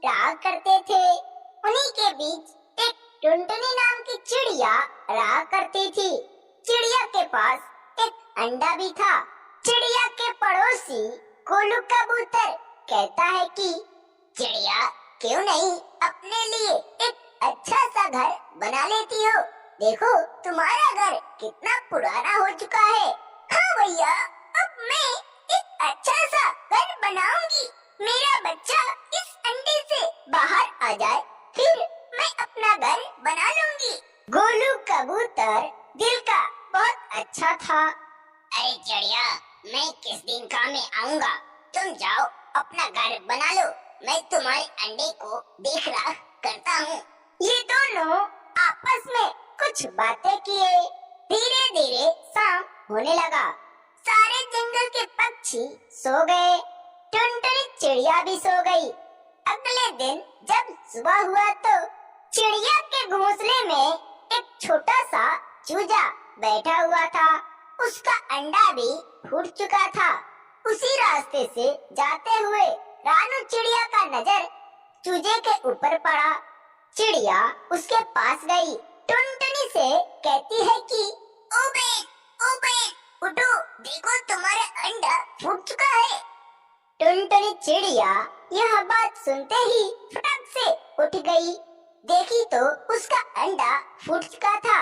रहा करते थे। उन्हीं के बीच एक टुनटुनी नाम की चिड़िया रहा करती थी। चिड़िया के पास एक अंडा भी था। चिड़िया के पड़ोसी गोलू कबूतर कहता है कि चिड़िया, क्यों नहीं अपने लिए एक अच्छा सा घर बना लेती हो? देखो तुम्हारा घर कितना पुराना हो चुका है। हाँ भैया, अब मैं एक अच्छा सा घर बनाऊंगी। मेरा बच्चा इस अंडे से बाहर आ जाए, फिर मैं अपना घर बना लूंगी। गोलू कबूतर दिल का बहुत अच्छा था। अरे चिड़िया, मैं किस दिन काम में आऊंगा? तुम जाओ अपना घर बना लो, मैं तुम्हारे अंडे को देख रहा करता हूँ। ये दोनों आपस में कुछ बातें किए। धीरे धीरे शाम होने लगा। सारे जंगल के पक्षी सो गए। टुनटुनी चिड़िया भी सो गई। अगले दिन जब सुबह हुआ तो चिड़िया के घोंसले में एक छोटा सा चूजा बैठा हुआ था। उसका अंडा भी फूट चुका था। उसी रास्ते से जाते हुए रानू चिड़िया का नजर चूजे के ऊपर पड़ा। चिड़िया उसके पास गई। टुनटुनी से कहती है कि ओ बेन, उठो, देखो तुम्हारा अंडा फूट चुका है। टुनटुनी चिड़िया यह बात सुनते ही फटक से उठ गई। देखी तो उसका अंडा फूट चुका था।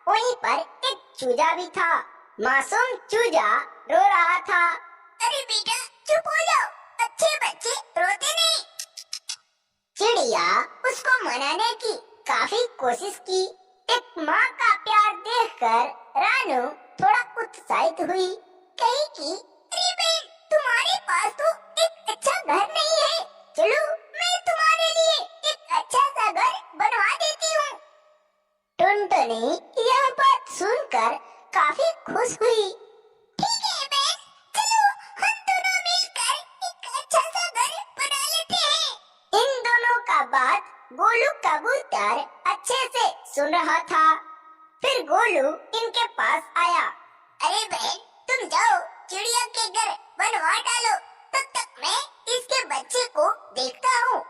वहीं पर एक चूजा भी था। मासूम चूजा रो रहा था। अरे बेटा, चुप हो जाओ, अच्छे बच्चे रोते नहीं। चिड़िया उसको मनाने की काफी कोशिश की। एक माँ का प्यार देखकर रानू थोड़ा उत्साहित हुई। कही कि अरे बेन, तुम्हारे पास तो एक अच्छा घर नहीं है। चलो मैं तुम्हारे लिए एक अच्छा सा घर बनवा देती हूँ। टुनटुनी यह बात सुनकर काफी खुश हुई। ठीक है बेन, चलो हम दोनों मिलकर एक अच्छा सा घर बना लेते हैं। इन दोनों का बात गोलू कबूतर अच्छे से सुन रहा था। फिर गोलू इनके पास आया। अरे बहन, तुम जाओ चिड़िया के घर बनवा डालो, तब तक मैं इसके बच्चे को देखता हूँ।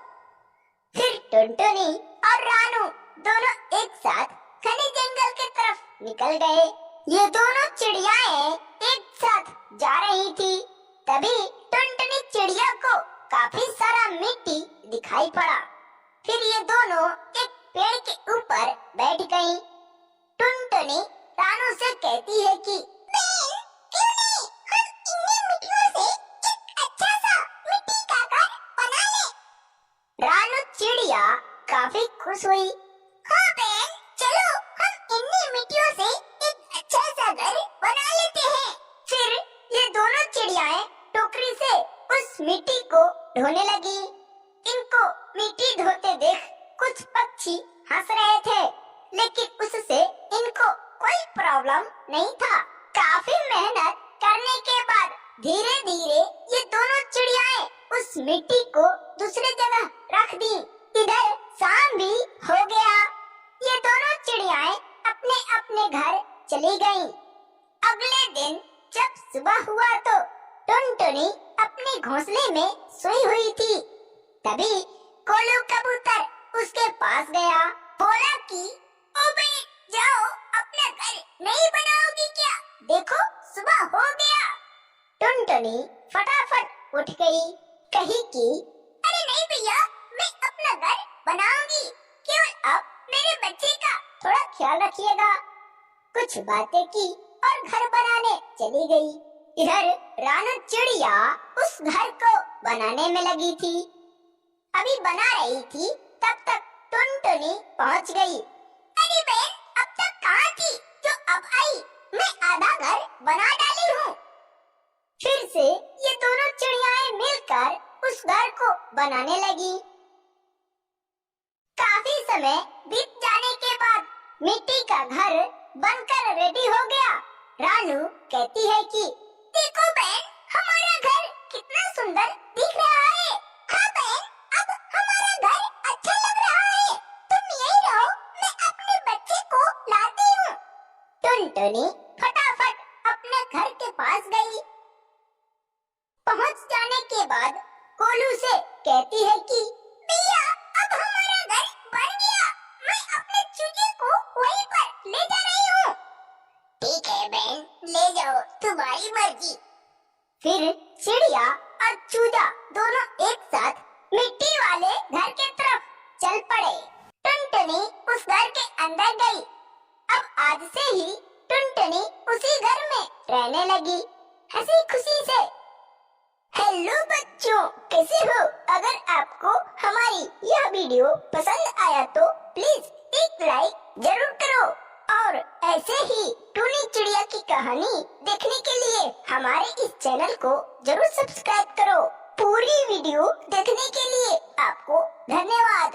फिर टुनटुनी और रानू दोनों एक साथ घने जंगल की तरफ निकल गए। ये दोनों चिड़ियाएं एक साथ जा रही थी। तभी टुनटुनी चिड़िया को काफी सारा मिट्टी दिखाई पड़ा। फिर ये दोनों एक पेड़ के ऊपर बैठ गईं। टुनटुनी रानू से कहती है कि बहन, क्यों नहीं हम इन्हीं मिट्टियों से एक अच्छा सा मिट्टी का घर बना ले। रानू चिड़िया काफी खुश हुई। हाँ बहन, चलो हम इन्हीं मिट्टियों से एक अच्छा सा घर बना लेते हैं। फिर ये दोनों चिड़ियाएं टोकरी से उस मिट्टी को ढोने लगी। इनको मिट्टी धोते देख कुछ पक्षी हंस रहे थे, लेकिन उससे इनको कोई प्रॉब्लम नहीं था। काफी मेहनत करने के बाद धीरे धीरे ये दोनों चिड़ियाएं उस मिट्टी को दूसरी जगह रख दी। इधर शाम भी हो गया। ये दोनों चिड़ियाएं अपने अपने घर चली गईं। अगले दिन जब सुबह हुआ तो टुनटुनी अपने घोंसले में सोई हुई थी। तभी गोलू कबूतर उसके पास गया। बोला कि ओ बेन, जाओ अपना घर नहीं बनाओगी क्या? देखो सुबह हो गया। टुनटुनी फटाफट उठ गई। कही कि अरे नहीं भैया, मैं अपना घर बनाऊंगी। केवल अब मेरे बच्चे का थोड़ा ख्याल रखिएगा। कुछ बातें की और घर बनाने चली गई। इधर रानू चिड़िया उस घर को बनाने में लगी थी। अभी बना रही थी, तब तक टुनटुनी पहुंच गई। अरे बहन, अब तक कहाँ थी जो अब आई? मैं आधा घर बना डाली हूँ। फिर से ये दोनों चिड़ियाएं मिलकर उस घर को बनाने लगी। काफी समय बीत जाने के बाद मिट्टी का घर बनकर रेडी हो गया। रानू कहती है कि देखो बहन, हमारा घर कितना सुंदर दिख रहा है। हाँ बहन, अब हमारा घर अच्छा लग रहा है। तुम यहीं रहो, मैं अपने बच्चे को लाती हूँ। टुनटुनी फटाफट अपने घर के पास गई। पहुँच जाने के बाद गोलू से कहती है कि भैया, ले जाओ, तुम्हारी मर्जी। फिर चिड़िया और चूजा दोनों एक साथ मिट्टी वाले घर के तरफ चल पड़े। टुनटुनी उस घर के अंदर गई। अब आज से ही टुनटुनी उसी घर में रहने लगी, हंसी खुशी से। हेलो बच्चों, कैसे हो? अगर आपको हमारी यह वीडियो पसंद आया तो प्लीज एक लाइक जरूर करो और ऐसे ही टूनी चिड़िया की कहानी देखने के लिए हमारे इस चैनल को जरूर सब्सक्राइब करो। पूरी वीडियो देखने के लिए आपको धन्यवाद।